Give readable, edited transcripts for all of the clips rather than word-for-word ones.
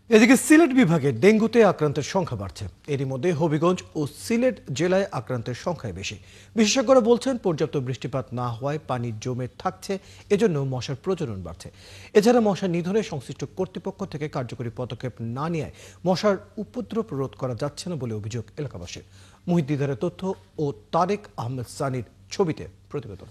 এদিকে সিলেট বিভাগে ডেঙ্গুতে আক্রান্তের সংখ্যা বাড়ছে। এরই মধ্যে হবিগঞ্জ ও সিলেট জেলায় আক্রান্তের সংখ্যাই বেশি। বিশেষজ্ঞরা বলছেন পর্যাপ্ত বৃষ্টিপাত না হওয়ায় পানি জমে থাকছে, এজন্য মশার প্রজনন বাড়ছে। এছাড়া মশা নিধনে সংশ্লিষ্ট কর্তৃপক্ষ থেকে কার্যকরী পদক্ষেপ না নেওয়ায় মশার উপদ্রব রোধ করা যাচ্ছে না বলে অভিযোগ এলাকাবাসীর। মুহিদ্দিদারের তথ্য ও তারেক আহমেদ সানির ছবিতে প্রতিবেদন।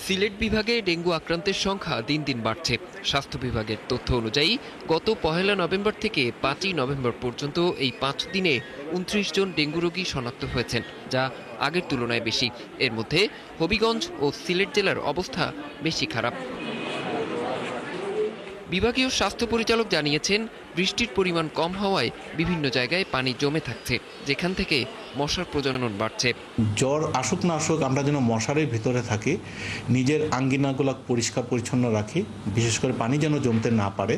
সিলেট বিভাগে ডেঙ্গু আক্রান্তের সংখ্যা দিন দিন বাড়ছে। স্বাস্থ্য বিভাগের তথ্য অনুযায়ী গত 1 নভেম্বর থেকে 5 নভেম্বর পর্যন্ত এই 5 দিনে 29 জন ডেঙ্গু রোগী শনাক্ত হয়েছেন, যা আগের তুলনায় বেশি। এর মধ্যে হবিগঞ্জ ও সিলেট জেলার অবস্থা বেশি খারাপ। বিভাগীয় স্বাস্থ্য পরিচালক জানিয়েছেন, বৃষ্টির পরিমাণ কম হওয়ায় বিভিন্ন জায়গায় পানি জমে থাকছে, যেখান থেকে মশার প্রজনন বাড়ছে। জ্বর আসুক না আসুক, আমরা যেন মশারের ভিতরে থাকি, নিজের আঙ্গিনাগুলো পরিষ্কার পরিচ্ছন্ন রাখি, বিশেষ করে পানি যেন জমতে না পারে।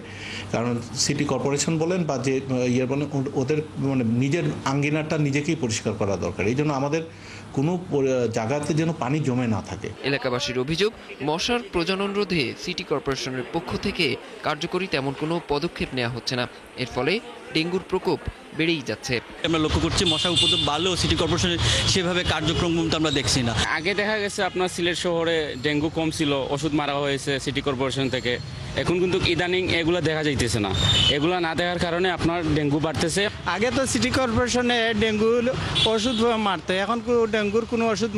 কারণ সিটি কর্পোরেশন বলেন বা যে বলেন, ওদের নিজের আঙ্গিনাটা নিজেকেই পরিষ্কার করা দরকার। এই জন্য আমাদের কোনো জায়গাতে যেন পানি জমে না থাকে। এলাকাবাসীর অভিযোগ, মশার প্রজনন রোধে সিটি কর্পোরেশনের পক্ষ থেকে কার্যকরী তেমন কোনো পদক্ষেপ নেওয়া হচ্ছে না। এর ফলে ডেঙ্গুর প্রকোপ বেড়েই যাচ্ছে। আমরা লক্ষ্য করছি মশার উপদ্রব বাড়লেও সিটি কর্পোরেশনের সেভাবে কার্যক্রম আমরা দেখছি না। আগে দেখা গেছে আপনার সিলেট শহরে ডেঙ্গু কম ছিল, ওষুধ মারা হয়েছে সিটি কর্পোরেশন থেকে। এখন কিন্তু ইদানিং এগুলো দেখা যাইতেছে না। এগুলো না দেখার কারণে আপনার ডেঙ্গু বাড়তেছে। আগে তো সিটি কর্পোরেশনে ডেঙ্গুর ওষুধ মারতো, এখন ডেঙ্গুর কোনো ওষুধ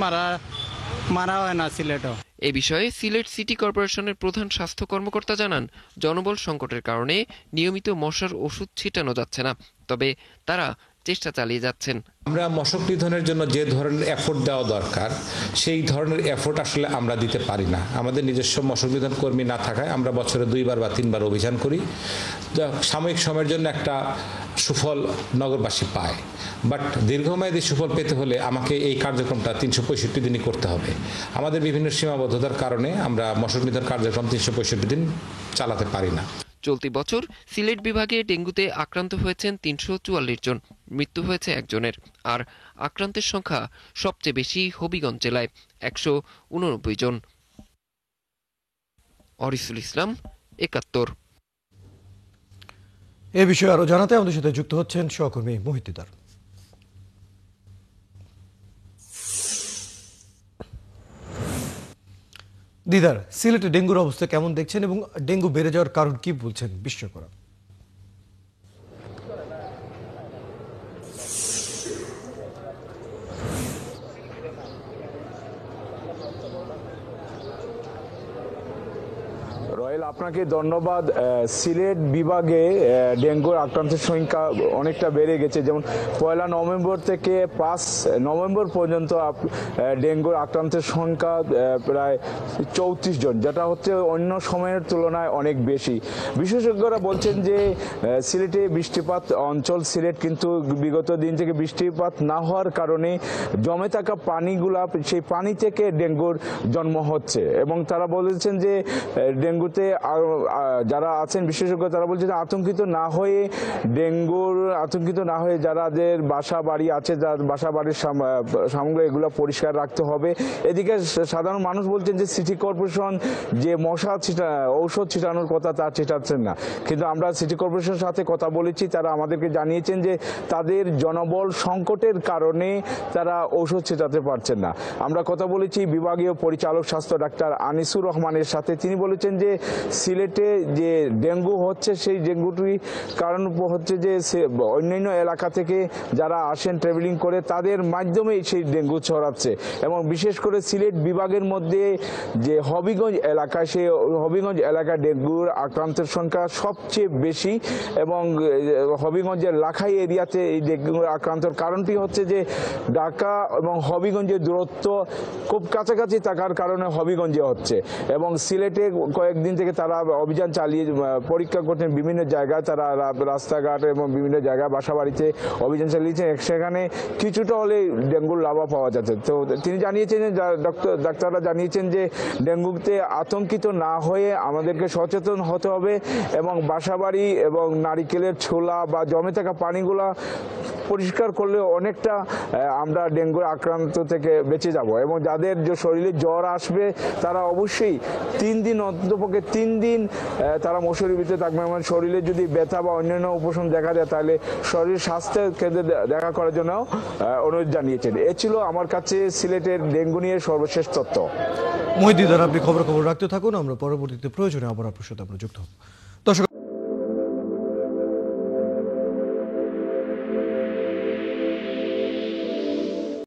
মারা হয় না সিলেটও। এ বিষয়ে সিলেট সিটি কর্পোরেশনের প্রধান স্বাস্থ্য কর্মকর্তা জানান, জনবল সংকটের কারণে নিয়মিত মশার ওষুধ ছিটানো যাচ্ছে না, তবে তারা চেষ্টা চালিয়ে যাচ্ছেন। আমরা মশক নিধনের জন্য যে ধরনের এফোর্ট দেওয়া দরকার, সেই ধরনের এফোর্ট আসলে আমরা দিতে পারি না। আমাদের নিজস্ব মশক নিধন কর্মী না থাকায় আমরা বছরে 2বার বা 3বার অভিযান করি। সাময়িক সময়ের জন্য একটা সুফল নগরবাসী পায়, বাট দীর্ঘমেয়াদী সুফল পেতে হলে আমাকে এই কার্যক্রমটা 365 দিনই করতে হবে। আমাদের বিভিন্ন সীমাবদ্ধতার কারণে আমরা মশক নিধন কার্যক্রম 365 দিন চালাতে পারি না। চলতি বছর সিলেট বিভাগে ডেঙ্গুতে আক্রান্ত হয়েছেন 344 জন, মৃত্যু হয়েছে 1 জনের। আর আক্রান্তের সংখ্যা সবচেয়ে বেশি হবিগঞ্জ জেলায়, 189 জন। অরিসুল ইসলাম, 71। এ বিষয়ে আরো জানাতে আমাদের সাথে যুক্ত হচ্ছেন সহকর্মী মুহিদ্দিদার। দিদার, সিলেটে ডেঙ্গুর অবস্থা কেমন দেখছেন এবং ডেঙ্গু বেড়ে যাওয়ার কারণ কি বলছেন বিশেষজ্ঞরা? রয়েল, আপনাকে ধন্যবাদ। সিলেট বিভাগে ডেঙ্গুর আক্রান্তের সংখ্যা অনেকটা বেড়ে গেছে। যেমন 1 নভেম্বর থেকে 5 নভেম্বর পর্যন্ত ডেঙ্গুর আক্রান্তের সংখ্যা প্রায় 34 জন, যেটা হচ্ছে অন্য সময়ের তুলনায় অনেক বেশি। বিশেষজ্ঞরা বলছেন যে সিলেটে বৃষ্টিপাত অঞ্চল সিলেট, কিন্তু বিগত দিন থেকে বৃষ্টিপাত না হওয়ার কারণে জমে থাকা পানিগুলা, সেই পানি থেকে ডেঙ্গুর জন্ম হচ্ছে। এবং তারা বলেছেন যে ডেঙ্গুতে যারা আছেন বিশেষজ্ঞ, তারা বলছেন আতঙ্কিত না হয়ে যাদের বাসা বাড়ি আছে, যার বাসা বাড়ির সামগ্রী এগুলো পরিষ্কার রাখতে হবে। এদিকে সাধারণ মানুষ বলছেন যে সিটি কর্পোরেশন যে ঔষধ ছিটানোর কথা তা ছিটাচ্ছেন না। কিন্তু আমরা সিটি কর্পোরেশনের সাথে কথা বলেছি, তারা আমাদেরকে জানিয়েছেন যে তাদের জনবল সংকটের কারণে তারা ঔষধ ছিটাতে পারছেন না। আমরা কথা বলেছি বিভাগীয় পরিচালক স্বাস্থ্য ডাক্তার আনিসুর রহমানের সাথে। তিনি বলেছেন যে সিলেটে যে ডেঙ্গু হচ্ছে, সেই ডেঙ্গুটির কারণ হচ্ছে যে অন্যান্য এলাকা থেকে যারা আসেন ট্রাভেলিং করে, তাদের মাধ্যমেই সেই ডেঙ্গু ছড়াচ্ছে। এবং বিশেষ করে সিলেট বিভাগের মধ্যে যে হবিগঞ্জ এলাকা, সেই হবিগঞ্জ এলাকায় ডেঙ্গুর আক্রান্তের সংখ্যা সবচেয়ে বেশি। এবং হবিগঞ্জের লাখাই এরিয়াতে এই ডেঙ্গুর আক্রান্তের কারণটি হচ্ছে যে ঢাকা এবং হবিগঞ্জের দূরত্ব খুব কাছাকাছি থাকার কারণে হবিগঞ্জে হচ্ছে। এবং সিলেটে কয়েকদিন থেকে তারা অভিযান চালিয়ে পরীক্ষা করছেন বিভিন্ন জায়গায়, তারা রাস্তাঘাট এবং বিভিন্ন জায়গায় বাসা বাড়িতে অভিযান চালিয়েছেন। সেখানে কিছুটা হলে ডেঙ্গুর লাভা পাওয়া যাচ্ছে। তো তিনি জানিয়েছেন, ডাক্তাররা জানিয়েছেন যে ডেঙ্গুতে আতঙ্কিত না হয়ে আমাদেরকে সচেতন হতে হবে এবং বাসা বাড়ি এবং নারিকেলের ছোলা বা জমে থাকা পানিগুলা পরিষ্কার করলে অনেকটা আমরা ডেঙ্গুর আক্রান্ত থেকে বেঁচে যাব। এবং যাদের যে শরীরে জ্বর আসবে তারা অবশ্যই 3 দিন অন্ততপক্ষে 3 দিন তারা মশারির ভিতরে থাকবে। এবং শরীরে যদি ব্যথা বা অন্যান্য উপশম দেখা যায় তাহলে শরীর স্বাস্থ্য কেন্দ্রে দেখা করার জন্য অনুরোধ জানিয়েছেন। এ ছিল আমার কাছে সিলেটের ডেঙ্গু নিয়ে সর্বশেষ তথ্য। মহিদিদার, আপনি খবর রাখতে থাকুন, আমরা পরবর্তীতে প্রয়োজনে আবার আপনার সাথে আমরা যুক্ত হব।